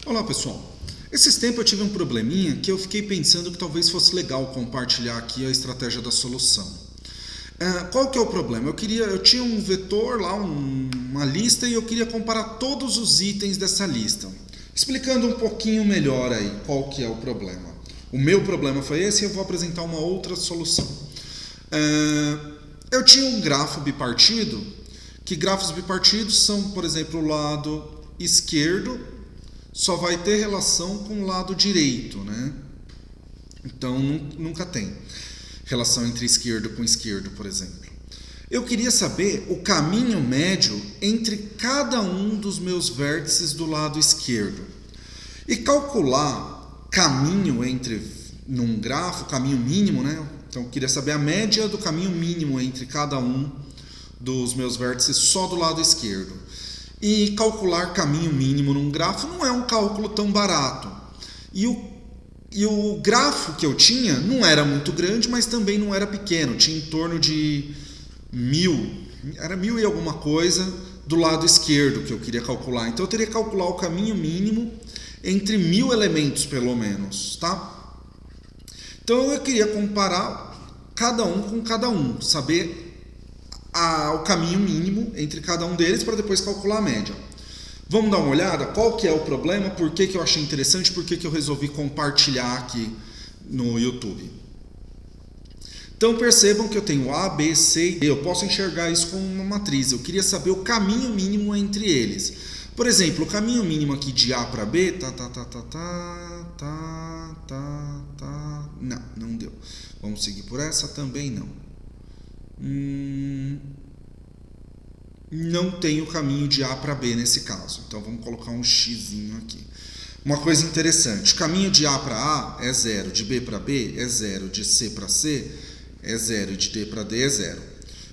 Olá pessoal, esses tempos eu tive um probleminha que eu fiquei pensando que talvez fosse legal compartilhar aqui a estratégia da solução. Qual que é o problema? Eu tinha um vetor lá, uma lista e eu queria comparar todos os itens dessa lista. Explicando um pouquinho melhor aí qual que é o problema. O meu problema foi esse e eu vou apresentar uma outra solução. Eu tinha um grafo bipartido, que grafos bipartidos são, por exemplo, o lado esquerdo só vai ter relação com o lado direito, né? Então nunca tem relação entre esquerdo com esquerdo, por exemplo. Eu queria saber o caminho médio entre cada um dos meus vértices do lado esquerdo. E calcular caminho num grafo, caminho mínimo, né? Então eu queria saber a média do caminho mínimo entre cada um dos meus vértices só do lado esquerdo. E calcular caminho mínimo num grafo não é um cálculo tão barato. E o grafo que eu tinha não era muito grande, mas também não era pequeno. Tinha em torno de 1000, era 1000 e alguma coisa do lado esquerdo que eu queria calcular. Então eu teria que calcular o caminho mínimo entre 1000 elementos, pelo menos, tá? Então eu queria comparar cada um com cada um, saber o caminho mínimo entre cada um deles para depois calcular a média. Vamos dar uma olhada? Qual que é o problema? Por que eu achei interessante? Por que eu resolvi compartilhar aqui no YouTube? Então percebam que eu tenho A, B, C e D. Eu posso enxergar isso como uma matriz. Eu queria saber o caminho mínimo entre eles. Por exemplo, o caminho mínimo aqui de A para B... Não deu. Vamos seguir por essa? Também não. Não tem o caminho de A para B nesse caso. Então vamos colocar um xizinho aqui. Uma coisa interessante, o caminho de A para A é 0, de B para B é 0, de C para C é 0 e de D para D é 0.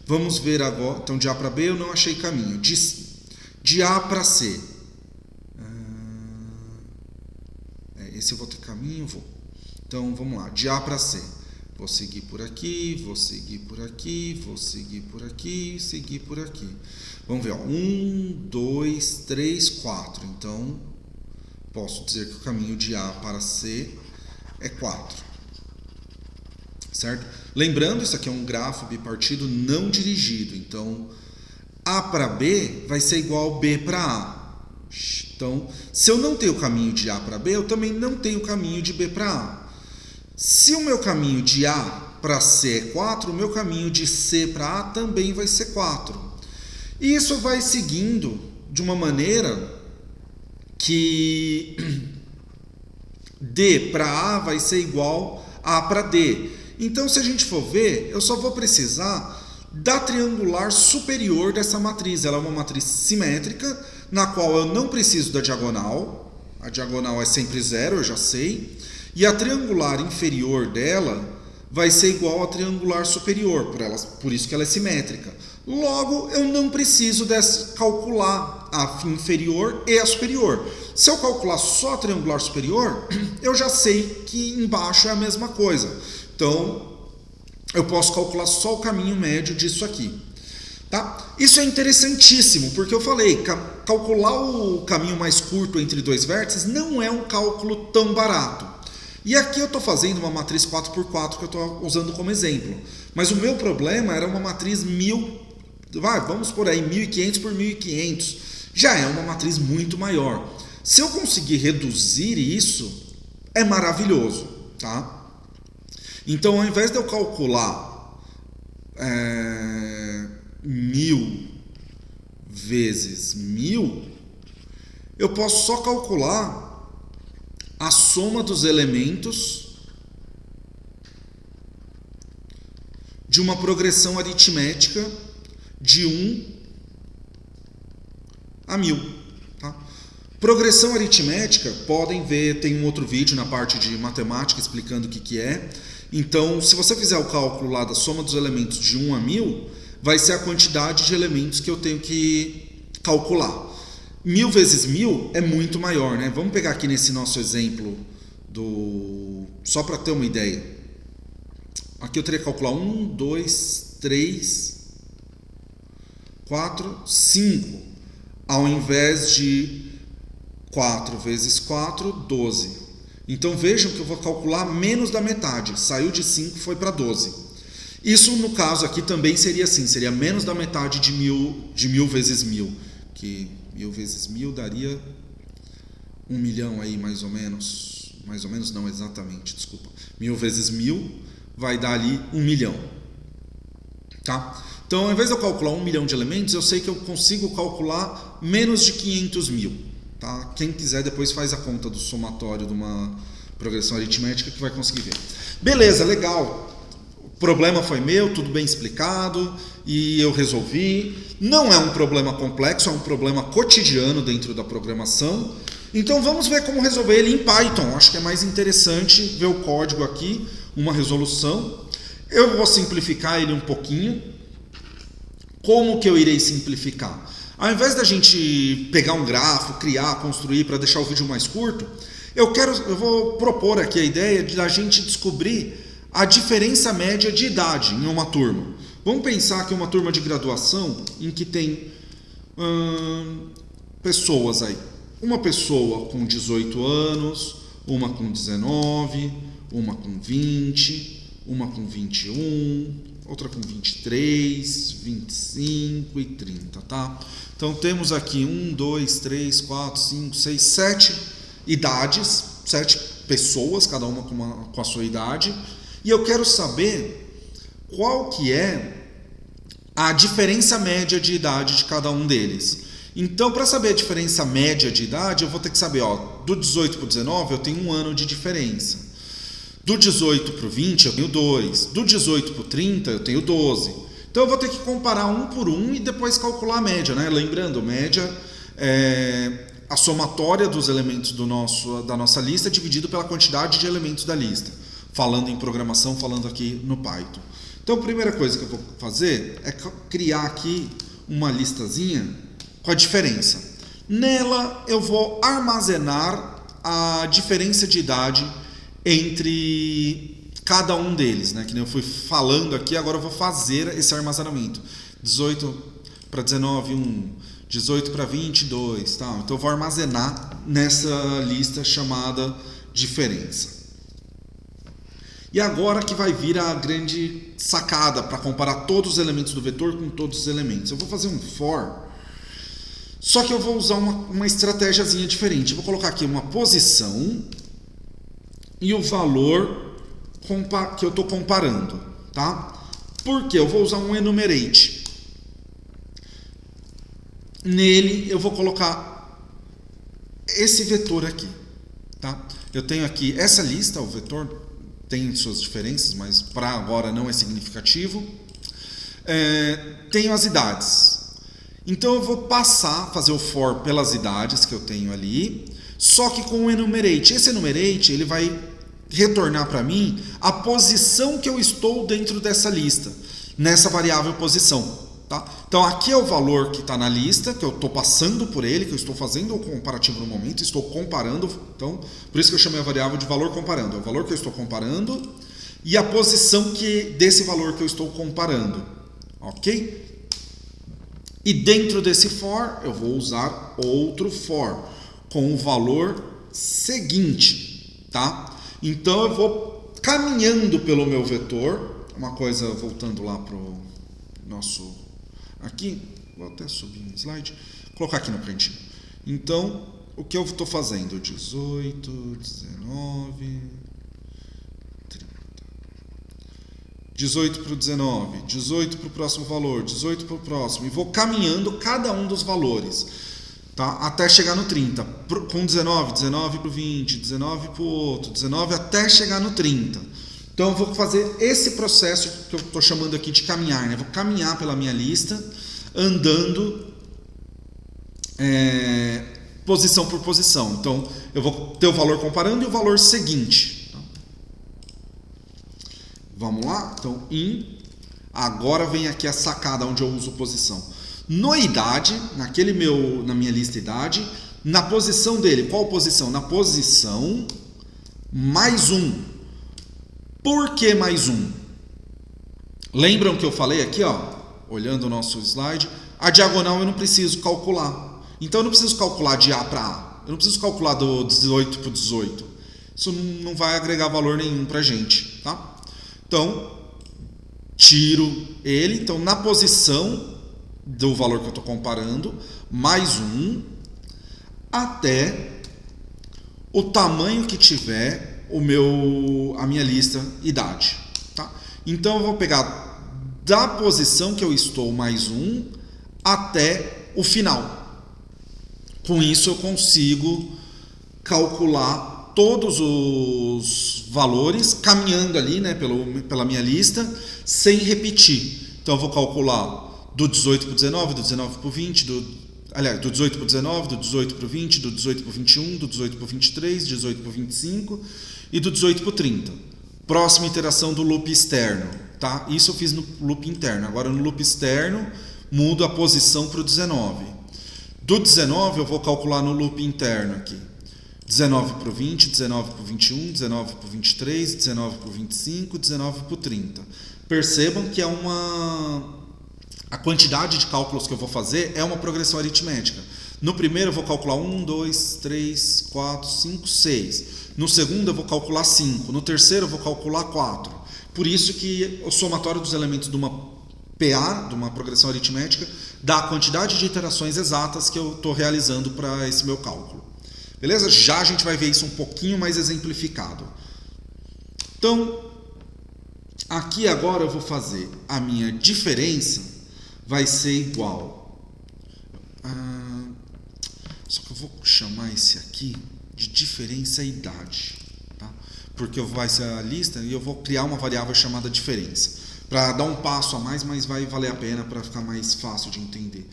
Vamos ver agora, então de A para B eu não achei caminho. De A para C, esse eu vou ter caminho? Vou. Então vamos lá, de A para C. Vou seguir por aqui, vou seguir por aqui, vou seguir por aqui e seguir por aqui. Vamos ver, 1, 2, 3, 4. Então, posso dizer que o caminho de A para C é 4. Certo? Lembrando, isso aqui é um grafo bipartido não dirigido. Então, A para B vai ser igual a B para A. Então, se eu não tenho o caminho de A para B, eu também não tenho o caminho de B para A. Se o meu caminho de A para C é 4, o meu caminho de C para A também vai ser 4. E isso vai seguindo de uma maneira que D para A vai ser igual a A para D. Então, se a gente for ver, eu só vou precisar da triangular superior dessa matriz. Ela é uma matriz simétrica, na qual eu não preciso da diagonal. A diagonal é sempre 0, eu já sei. E a triangular inferior dela vai ser igual à triangular superior, por isso que ela é simétrica. Logo, eu não preciso calcular a inferior e a superior. Se eu calcular só a triangular superior, eu já sei que embaixo é a mesma coisa. Então, eu posso calcular só o caminho médio disso aqui. Tá? Isso é interessantíssimo, porque eu falei, calcular o caminho mais curto entre dois vértices não é um cálculo tão barato. E aqui eu estou fazendo uma matriz 4x4 que eu estou usando como exemplo. Mas o meu problema era uma matriz 1000, vamos por aí, 1500 por 1500. Já é uma matriz muito maior. Se eu conseguir reduzir isso, é maravilhoso. Tá? Então, ao invés de eu calcular 1000 vezes 1000, eu posso só calcular a soma dos elementos de uma progressão aritmética de 1 a 1000. Tá? Progressão aritmética, podem ver, tem um outro vídeo na parte de matemática explicando o que é. Então, se você fizer o cálculo lá da soma dos elementos de 1 a 1000, vai ser a quantidade de elementos que eu tenho que calcular. 1000 vezes 1000 é muito maior, né? Vamos pegar aqui nesse nosso exemplo só para ter uma ideia. Aqui eu teria que calcular 1, 2, 3, 4, 5, ao invés de 4 vezes 4, 12. Então vejam que eu vou calcular menos da metade. Saiu de 5, foi para 12. Isso no caso aqui também seria assim, seria menos da metade de 1000 vezes 1000. Que 1000 vezes 1000 daria 1 milhão aí mais ou menos. Mais ou menos não exatamente, desculpa. 1000 vezes 1000 vai dar ali 1 milhão. Tá? Então ao invés de eu calcular 1 milhão de elementos, eu sei que eu consigo calcular menos de 500 mil. Tá? Quem quiser depois faz a conta do somatório de uma progressão aritmética que vai conseguir ver. Beleza, legal. O problema foi meu, tudo bem explicado e eu resolvi. Não é um problema complexo, é um problema cotidiano dentro da programação. Então vamos ver como resolver ele em Python. Acho que é mais interessante ver o código aqui, uma resolução. Eu vou simplificar ele um pouquinho. Como que eu irei simplificar? Ao invés da gente pegar um grafo, criar, construir para deixar o vídeo mais curto, eu vou propor aqui a ideia de a gente descobrir a diferença média de idade em uma turma. Vamos pensar que uma turma de graduação em que tem pessoas aí. Uma pessoa com 18 anos, uma com 19, uma com 20, uma com 21, outra com 23, 25 e 30, tá? Então temos aqui 1, 2, 3, 4, 5, 6, 7 idades, 7 pessoas, cada uma com a sua idade. E eu quero saber qual que é a diferença média de idade de cada um deles. Então, para saber a diferença média de idade, eu vou ter que saber, do 18 para o 19 eu tenho 1 ano de diferença. Do 18 para o 20 eu tenho 2. Do 18 para o 30 eu tenho 12. Então eu vou ter que comparar um por um e depois calcular a média, né? Lembrando, média é a somatória dos elementos da nossa lista dividido pela quantidade de elementos da lista. Falando em programação, falando aqui no Python. Então a primeira coisa que eu vou fazer é criar aqui uma listazinha com a diferença. Nela eu vou armazenar a diferença de idade entre cada um deles, né? Que nem eu fui falando aqui, agora eu vou fazer esse armazenamento. 18 para 19, 1. 18 para 22, tá? Então eu vou armazenar nessa lista chamada diferença. E agora que vai vir a grande sacada para comparar todos os elementos do vetor com todos os elementos. Eu vou fazer um for, só que eu vou usar uma estratégiazinha diferente. Eu vou colocar aqui uma posição e o valor que eu estou comparando, tá? Porque eu vou usar um enumerate. Nele eu vou colocar esse vetor aqui, tá? Eu tenho aqui essa lista, o vetor tem suas diferenças, mas para agora não é significativo. Tenho as idades. Então eu vou fazer o for pelas idades que eu tenho ali, só que com o enumerate. Esse enumerate ele vai retornar para mim a posição que eu estou dentro dessa lista, nessa variável posição. Tá? Então aqui é o valor que está na lista, que eu estou passando por ele, que eu estou fazendo o comparativo no momento, estou comparando. Então, por isso que eu chamei a variável de valor comparando. É o valor que eu estou comparando e a posição desse valor que eu estou comparando. Ok? E dentro desse for, eu vou usar outro for com o valor seguinte. Tá? Então eu vou caminhando pelo meu vetor. Uma coisa, voltando lá para o nosso... Aqui, vou até subir um slide, colocar aqui no cantinho. Então, o que eu estou fazendo? 18, 19, 30. 18 para o 19, 18 para o próximo valor, 18 para o próximo. E vou caminhando cada um dos valores, tá? Até chegar no 30. Com 19, 19 para o 20, 19 para o outro, 19 até chegar no 30. Então eu vou fazer esse processo que eu estou chamando aqui de caminhar, né? Eu vou caminhar pela minha lista, andando posição por posição. Então eu vou ter o valor comparando e o valor seguinte. Vamos lá? Então agora vem aqui a sacada onde eu uso posição. No idade, na minha lista idade, na posição dele, qual posição? Na posição mais 1. Por que mais 1? Lembram que eu falei aqui, olhando o nosso slide, a diagonal eu não preciso calcular. Então eu não preciso calcular de A para A. Eu não preciso calcular do 18 para o 18. Isso não vai agregar valor nenhum para a gente, tá? Então, tiro ele. Então, na posição do valor que eu estou comparando, mais 1, até o tamanho que tiver a minha lista idade. Tá? Então, eu vou pegar da posição que eu estou mais 1 até o final. Com isso, eu consigo calcular todos os valores caminhando ali, né, pela minha lista, sem repetir. Então, eu vou calcular do 18 para o 19, do 19 para o 20, do 18 para o 19, do 18 para o 20, do 18 para o 21, do 18 para o 23, do 18 para o 25 e do 18 para o 30. Próxima iteração do loop externo. Tá? Isso eu fiz no loop interno. Agora, no loop externo, mudo a posição para o 19. Do 19 eu vou calcular no loop interno aqui. 19 para o 20, 19 para o 21, 19 para o 23, 19 para o 25, 19 para o 30. Percebam que a quantidade de cálculos que eu vou fazer é uma progressão aritmética. No primeiro eu vou calcular 1, 2, 3, 4, 5, 6. No segundo eu vou calcular 5. No terceiro eu vou calcular 4. Por isso que o somatório dos elementos de uma PA, de uma progressão aritmética, dá a quantidade de iterações exatas que eu estou realizando para esse meu cálculo. Beleza? Já a gente vai ver isso um pouquinho mais exemplificado. Então, aqui agora eu vou fazer a minha diferença, vai ser igual. Só que eu vou chamar esse aqui de diferença idade. Tá? Porque vai ser a lista e eu vou criar uma variável chamada diferença. Para dar um passo a mais, mas vai valer a pena para ficar mais fácil de entender.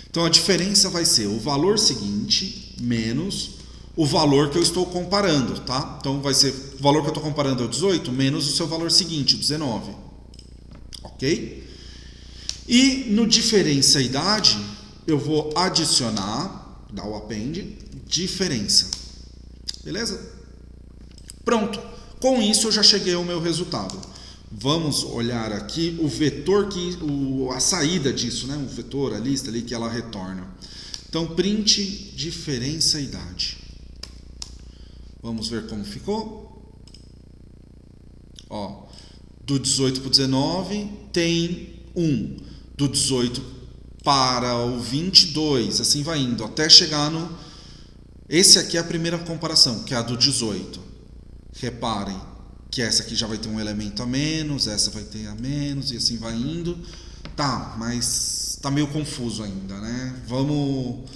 Então a diferença vai ser o valor seguinte menos o valor que eu estou comparando, tá? Então vai ser o valor que eu estou comparando é o 18 menos o seu valor seguinte, o 19. Ok? E no diferença idade, eu vou adicionar, dar o append, diferença. Beleza? Pronto. Com isso eu já cheguei ao meu resultado. Vamos olhar aqui o vetor, a saída disso, né? O vetor, a lista ali que ela retorna. Então, print diferença idade. Vamos ver como ficou. Ó, do 18 para o 19 tem 1. Do 18 para o 22, assim vai indo, até chegar no... Esse aqui é a primeira comparação, que é a do 18. Reparem que essa aqui já vai ter um elemento a menos, essa vai ter a menos, e assim vai indo. Tá, mas tá meio confuso ainda, né? Vamos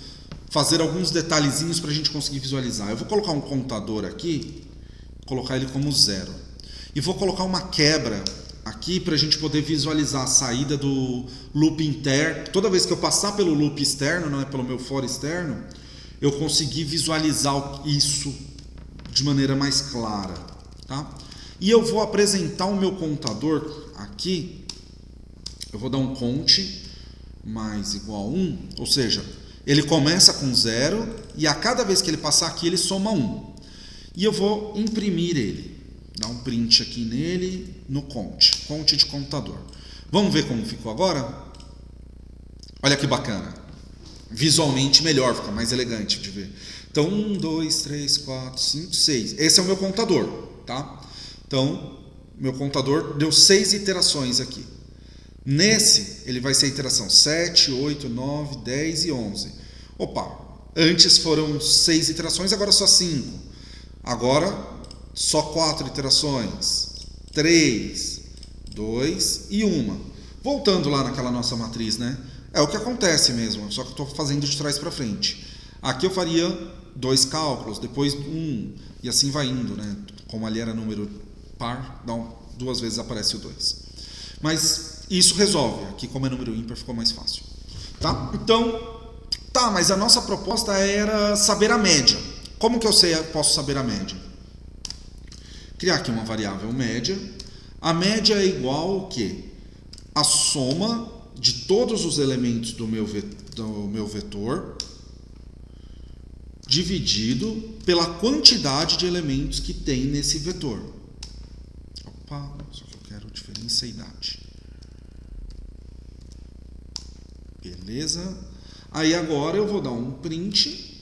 fazer alguns detalhezinhos para a gente conseguir visualizar. Eu vou colocar um contador aqui, colocar ele como 0. E vou colocar uma quebra aqui para a gente poder visualizar a saída do loop interno. Toda vez que eu passar pelo loop externo, não é pelo meu for externo, eu conseguir visualizar isso de maneira mais clara, tá? E eu vou apresentar o meu contador aqui. Eu vou dar um cont mais igual a 1, ou seja, ele começa com 0 e a cada vez que ele passar aqui ele soma 1. E eu vou imprimir ele. Dar um print aqui nele no cont de contador. Vamos ver como ficou agora? Olha que bacana. Visualmente melhor, fica mais elegante de ver. Então 1, 2, 3, 4, 5, 6. Esse é o meu contador, tá? Então, meu contador deu 6 iterações aqui. Nesse, ele vai ser a iteração 7, 8, 9, 10 e 11. Opa, antes foram 6 iterações, agora só 5. Agora, só 4 iterações. 3, 2 e 1. Voltando lá naquela nossa matriz, né? É o que acontece mesmo, só que eu estou fazendo de trás para frente. Aqui eu faria 2 cálculos, depois 1, e assim vai indo, né? Como ali era número par, 2 vezes aparece o 2. Mas isso resolve. Aqui, como é número ímpar, ficou mais fácil. Tá? Então, mas a nossa proposta era saber a média. Como que eu posso saber a média? Criar aqui uma variável média. A média é igual ao quê? A soma de todos os elementos do meu vetor dividido pela quantidade de elementos que tem nesse vetor. Opa, só que eu quero diferença e idade. Beleza? Aí agora eu vou dar um print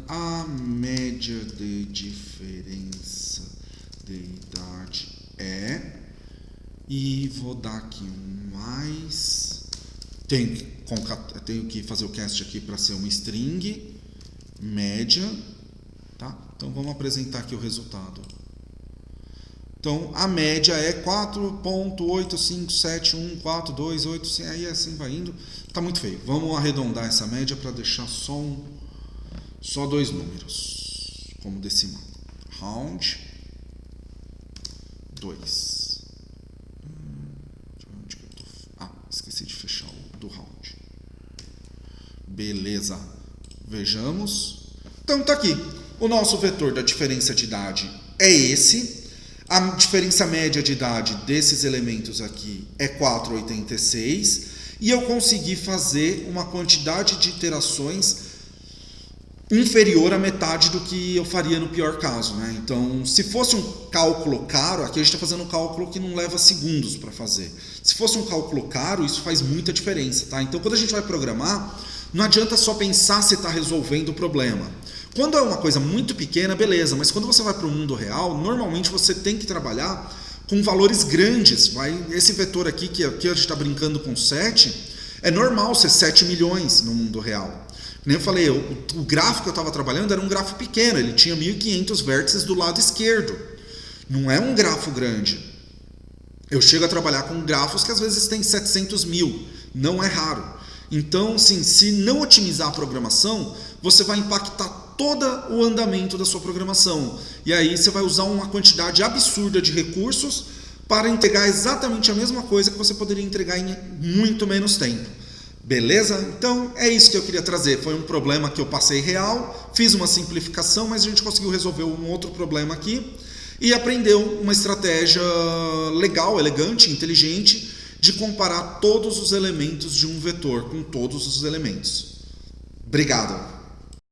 A média de diferença de idade é... E vou dar aqui um mais... Tenho que fazer o cast aqui para ser uma string. Média. Tá? Então vamos apresentar aqui o resultado. Então a média é 4.8571428, aí assim vai indo. Tá muito feio. Vamos arredondar essa média para deixar só 2 números como decimal. Round 2. Esqueci de fechar o do round. Beleza. Vejamos. Então tá aqui. O nosso vetor da diferença de idade é esse. A diferença média de idade desses elementos aqui é 4,86. E eu consegui fazer uma quantidade de iterações inferior à metade do que eu faria no pior caso, né? Então, se fosse um cálculo caro, aqui a gente está fazendo um cálculo que não leva segundos para fazer. Se fosse um cálculo caro, isso faz muita diferença, tá? Então, quando a gente vai programar, não adianta só pensar se está resolvendo o problema. Quando é uma coisa muito pequena, beleza, mas quando você vai para o mundo real, normalmente você tem que trabalhar com valores grandes. Esse vetor aqui, que aqui a gente está brincando com 7, é normal ser 7 milhões no mundo real. Nem eu falei, o gráfico que eu estava trabalhando era um gráfico pequeno, ele tinha 1.500 vértices do lado esquerdo. Não é um grafo grande. Eu chego a trabalhar com grafos que às vezes tem 700 mil, não é raro. Então, assim, se não otimizar a programação, você vai impactar todo o andamento da sua programação. E aí você vai usar uma quantidade absurda de recursos para entregar exatamente a mesma coisa que você poderia entregar em muito menos tempo. Beleza? Então é isso que eu queria trazer. Foi um problema que eu passei real, fiz uma simplificação, mas a gente conseguiu resolver um outro problema aqui e aprendeu uma estratégia legal, elegante, inteligente de comparar todos os elementos de um vetor com todos os elementos. Obrigado!